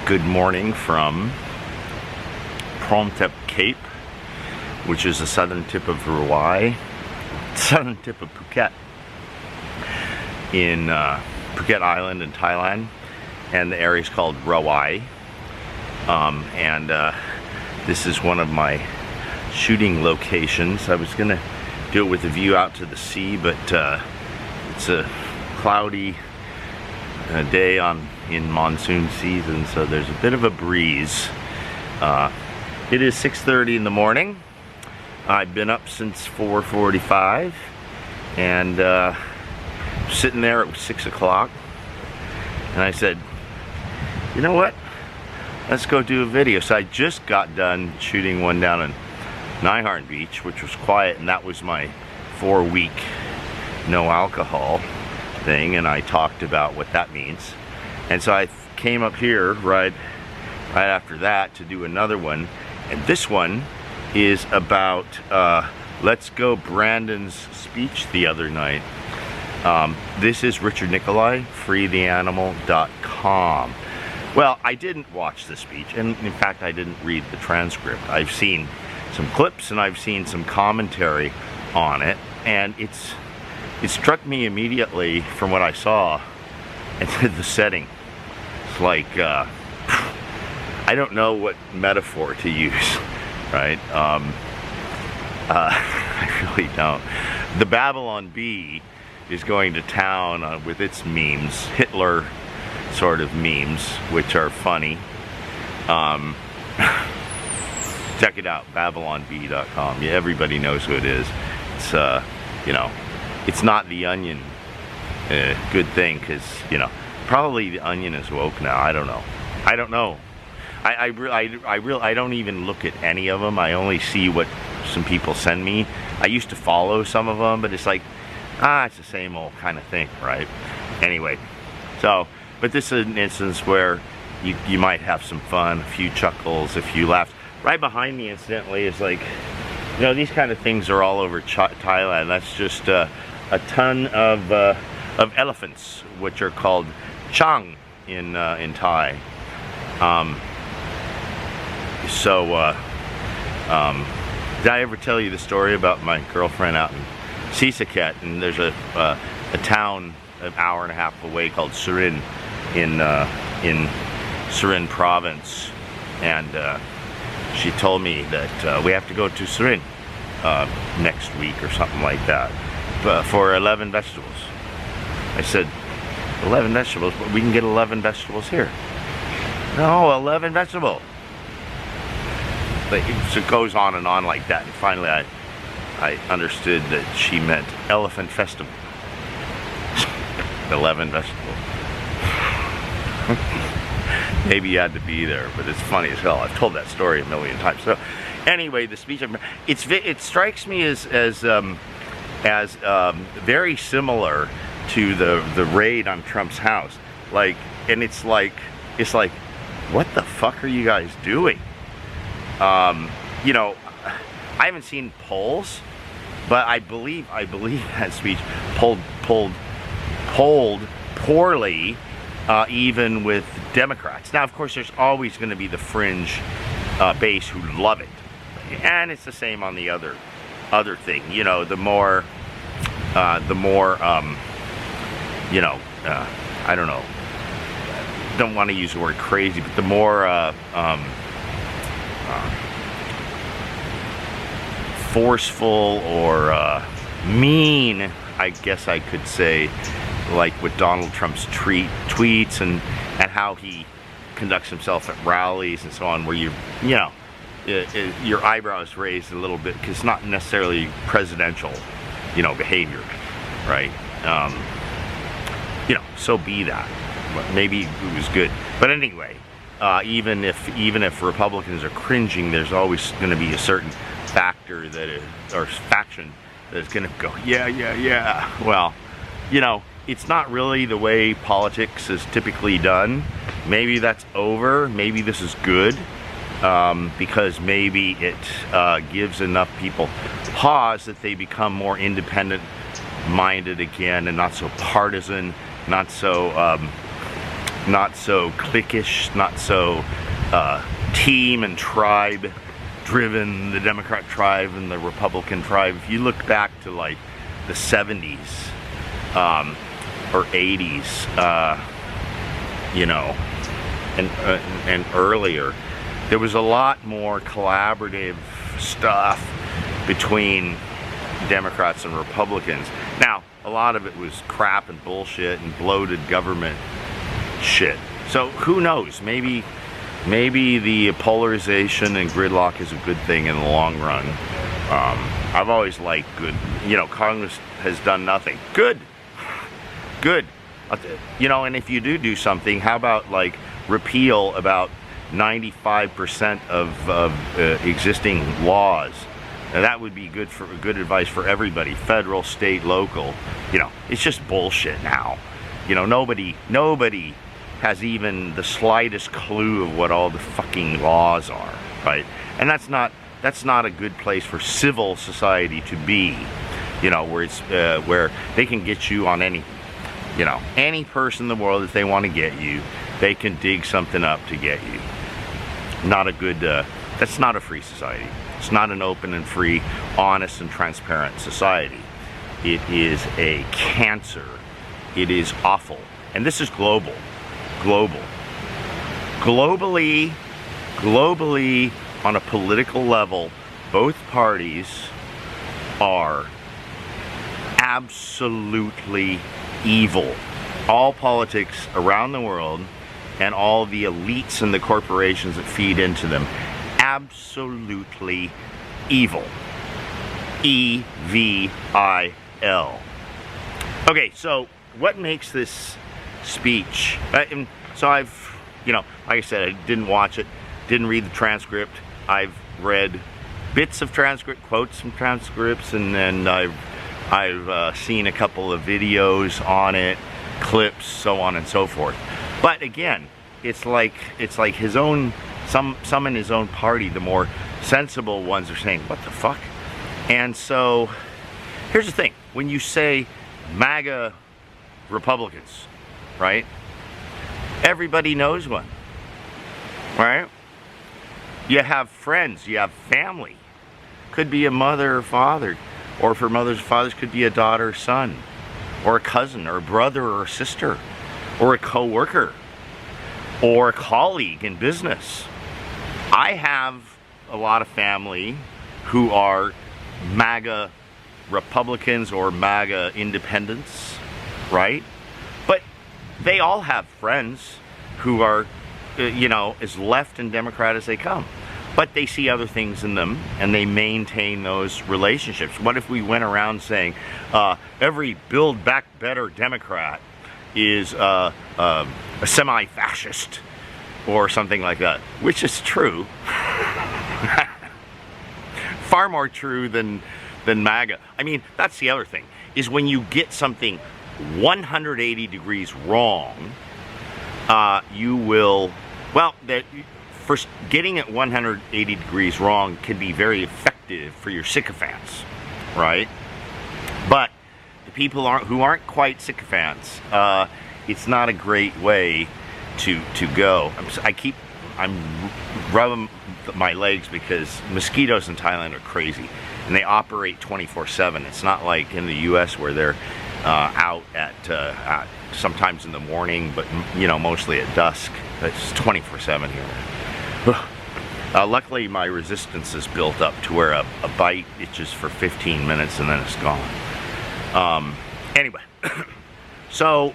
Good morning from Promtep Cape, which is the southern tip of Hawaii, southern tip of Phuket, in Phuket Island in Thailand, and the area is called Rawai. This is one of my shooting locations. I was gonna do it with a view out to the sea, but it's a cloudy day in monsoon season, so there's a bit of a breeze. It is 6:30 in the morning. I've been up since 4:45 and sitting there at 6 o'clock, and I said, you know what, let's go do a video. So I just got done shooting one down in Nikoley Beach, which was quiet, and that was my 4-week no alcohol thing, and I talked about what that means. And so I came up here right after that to do another one, and this one is about Let's Go Brandon's speech the other night. This is Richard Nikoley, freetheanimal.com. Well, I didn't watch the speech, and in fact I didn't read the transcript. I've seen some clips and I've seen some commentary on it, and it struck me immediately from what I saw and the setting. It's like I don't know what metaphor to use, right? I really don't. The Babylon Bee is going to town with its memes, Hitler sort of memes, which are funny. Check it out, babylonbee.com. Yeah, everybody knows who it is. It's you know, it's not The Onion. Good thing, because you know, probably The Onion is woke now. I don't know. I don't know. I don't even look at any of them. I only see what some people send me. I used to follow some of them, but it's like, it's the same old kind of thing, right? Anyway, so, but this is an instance where you might have some fun, a few chuckles, a few laughs. Right behind me, incidentally, is like, you know, these kind of things are all over Thailand. That's just a ton of elephants, which are called chang in Thai. Did I ever tell you the story about my girlfriend out in Phuket? And there's a town an hour and a half away called Surin in Surin province, and she told me that we have to go to Surin next week or something like that for 11 vegetables. I said, 11 vegetables? But we can get 11 vegetables here. No, 11 vegetables. So it goes on and on like that, and finally I understood that she meant elephant festival. 11 vegetables. Maybe you had to be there, but it's funny as hell. I've told that story a million times. So anyway, the speech, it strikes me as very similar to the raid on Trump's house. Like, and it's like, what the fuck are you guys doing? You know, I haven't seen polls, but I believe that speech polled poorly, even with Democrats. Now, of course, there's always going to be the fringe base who love it, and it's the same on the other thing. You know, the more you know, I don't know. Don't want to use the word crazy, but the more forceful or mean, I guess I could say, like with Donald Trump's tweets and how he conducts himself at rallies and so on, where you know, your eyebrows raised a little bit, because it's not necessarily presidential, you know, behavior, right? You know, so be that. But maybe it was good. But anyway, even if Republicans are cringing, there's always going to be a certain factor or faction that's going to go, yeah. Well, you know, it's not really the way politics is typically done. Maybe that's over. Maybe this is good, because maybe it gives enough people pause that they become more independent minded again, and not so partisan, not so not so cliquish, not so team and tribe driven, the Democrat tribe and the Republican tribe. If you look back to like the 70s or 80s, you know, and earlier, there was a lot more collaborative stuff between Democrats and Republicans. Now, a lot of it was crap and bullshit and bloated government shit. So who knows? Maybe the polarization and gridlock is a good thing in the long run. I've always liked good. You know, Congress has done nothing. Good. You know, and if you do something, how about like repeal about 95% of existing laws? Now that would be good advice for everybody, federal, state, local. You know, it's just bullshit now. You know, nobody has even the slightest clue of what all the fucking laws are, right? And that's not a good place for civil society to be. You know, where it's where they can get you on any, you know, any person in the world, if they want to get you, they can dig something up to get you. Not a good. That's not a free society. It's not an open and free, honest and transparent society. It is a cancer. It is awful. And this is global. Globally, on a political level, both parties are absolutely evil. All politics around the world and all the elites and the corporations that feed into them, absolutely evil. E-V-I-L. Okay, so what makes this speech? So I've, you know, like I said, I didn't watch it, didn't read the transcript. I've read bits of transcript, quotes from transcripts, and then I've seen a couple of videos on it, clips, so on and so forth. But again, it's like his own, some in his own party, the more sensible ones are saying, what the fuck? And so here's the thing, when you say MAGA Republicans, right? Everybody knows one, right? You have friends, you have family. Could be a mother or father, or for mothers and fathers, could be a daughter or son, or a cousin, or a brother or a sister, or a co-worker, or a colleague in business. I have a lot of family who are MAGA Republicans or MAGA independents, right? But they all have friends who are, you know, as left and Democrat as they come. But they see other things in them, and they maintain those relationships. What if we went around saying every Build Back Better Democrat is a semi-fascist or something like that? Which is true. Far more true than MAGA. I mean, that's the other thing, is when you get something 180 degrees wrong, you will, well, first, getting it 180 degrees wrong can be very effective for your sycophants, right? But the people who aren't quite sycophants, it's not a great way to go. I'm rubbing my legs because mosquitoes in Thailand are crazy, and they operate 24/7. It's not like in the U.S. where they're out at sometimes in the morning, but you know, mostly at dusk. It's 24/7 here. Luckily, my resistance is built up to where a bite itches for 15 minutes and then it's gone. Anyway, so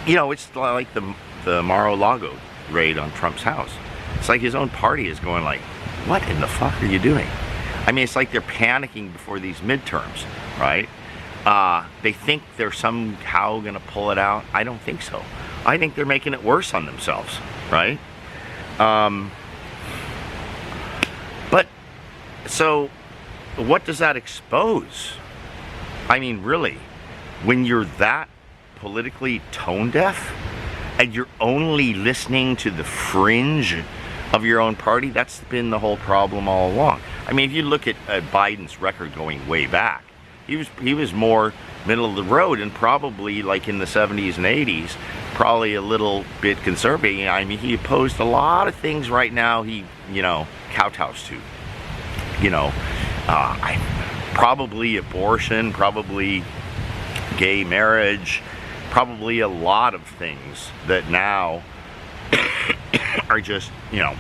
you know, it's like the Mar-a-Lago raid on Trump's house. It's like his own party is going like, what in the fuck are you doing? I mean, it's like they're panicking before these midterms, right? They think they're somehow going to pull it out. I don't think so. I think they're making it worse on themselves, right? But, so, what does that expose? I mean, really, when you're that politically tone deaf, and you're only listening to the fringe of your own party, that's been the whole problem all along. I mean, if you look at Biden's record going way back, He was more middle of the road, and probably like in the 70s and 80s, probably a little bit conservative. I mean, he opposed a lot of things right now he, you know, kowtows to. You know, probably abortion, probably gay marriage, probably a lot of things that now are just, you know,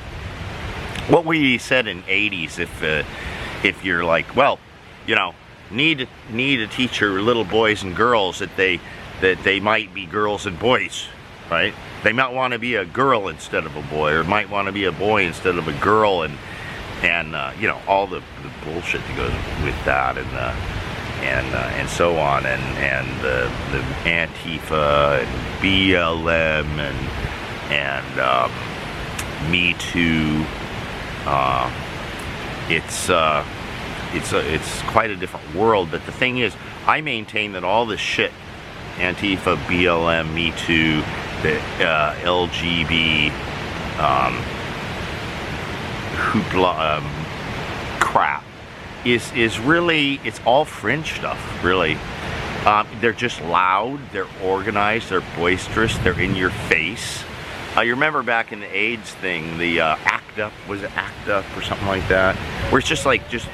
what we said in 80s. If you're like, well, you know, need to teach your little boys and girls that they might be girls and boys, right? They might want to be a girl instead of a boy, or might want to be a boy instead of a girl, and you know, all the bullshit that goes with that, and so on, and the Antifa and BLM and Me Too. It's quite a different world. But the thing is, I maintain that all this shit, Antifa, BLM, Me Too, the LGB hoopla crap is really, it's all fringe stuff, really. They're just loud, they're organized, they're boisterous, they're in your face. You remember back in the AIDS thing, the ACT UP, was it ACT UP or something like that? Where it's just like, just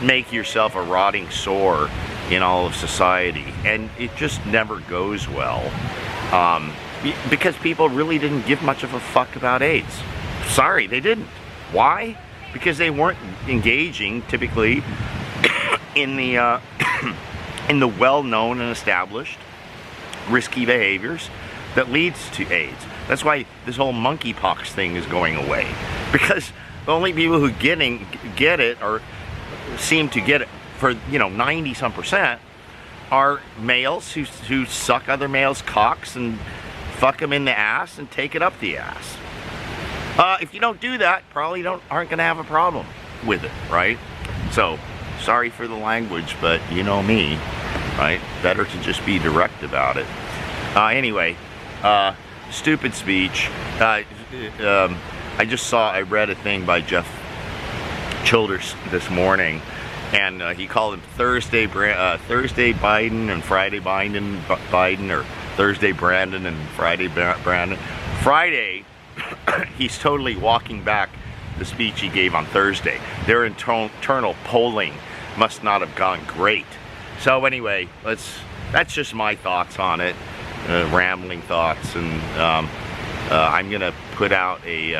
make yourself a rotting sore in all of society. And it just never goes well. Because people really didn't give much of a fuck about AIDS. Sorry, they didn't. Why? Because they weren't engaging, typically, in the in the well-known and established risky behaviors that leads to AIDS. That's why this whole monkeypox thing is going away, because the only people who get it, or seem to get it, for, you know, 90-some% are males who suck other males' cocks and fuck them in the ass and take it up the ass. If you don't do that, probably aren't going to have a problem with it, right? So, sorry for the language, but you know me, right? Better to just be direct about it. Anyway, stupid speech. I read a thing by Jeff Childers this morning, and he called him Thursday Biden and Friday Biden, or Thursday Brandon and Friday Brandon. Friday, he's totally walking back the speech he gave on Thursday. Their internal polling must not have gone great. So anyway, that's just my thoughts on it, rambling thoughts, and I'm gonna put out a.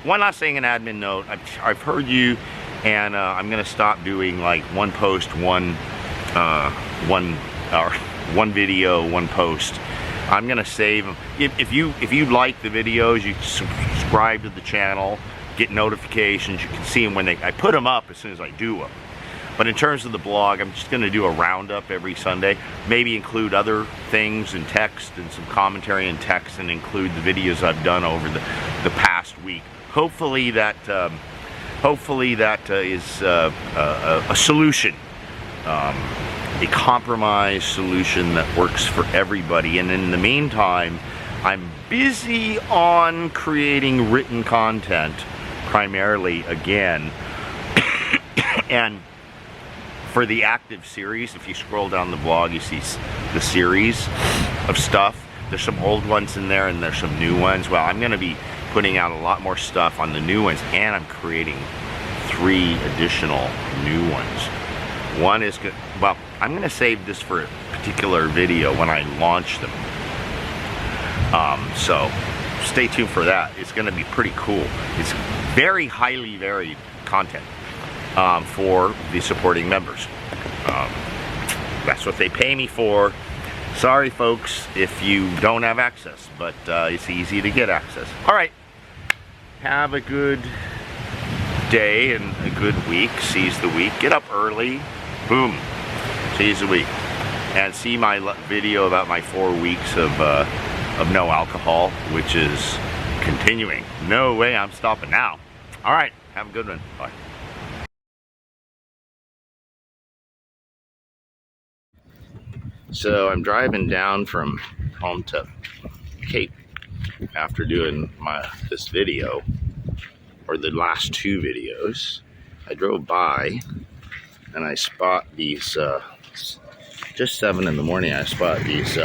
One last thing, an admin note. I've heard you, and I'm gonna stop doing like one post, one video, one post. I'm gonna save them. If you like the videos, you subscribe to the channel, get notifications. You can see them when I put them up as soon as I do them. But in terms of the blog, I'm just gonna do a roundup every Sunday. Maybe include other things in text and some commentary in text, and include the videos I've done over the past week. Hopefully that is a solution. A compromise solution that works for everybody. And in the meantime, I'm busy on creating written content, primarily, again. And for the active series, if you scroll down the blog, you see the series of stuff. There's some old ones in there, and there's some new ones. Well, I'm going to be putting out a lot more stuff on the new ones, and I'm creating 3 additional new ones. One is good. Well, I'm going to save this for a particular video when I launch them. So stay tuned for that. It's going to be pretty cool. It's very highly varied content for the supporting members. That's what they pay me for. Sorry, folks, if you don't have access, but it's easy to get access. All right. Have a good day and a good week. Seize the week. Get up early. Boom. Seize the week. And see my video about my 4 weeks of no alcohol, which is continuing. No way I'm stopping now. All right. Have a good one. Bye. So I'm driving down from home to Cape after doing this video, or the last 2 videos. I drove by and I spot these, just 7 in the morning, I spot these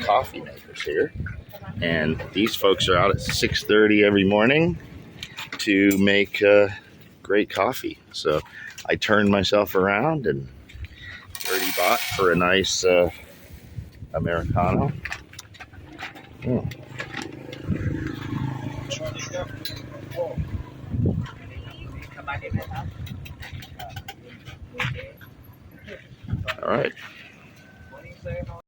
coffee makers here. And these folks are out at 6:30 every morning to make great coffee. So I turned myself around and already bought for a nice Americano. All right.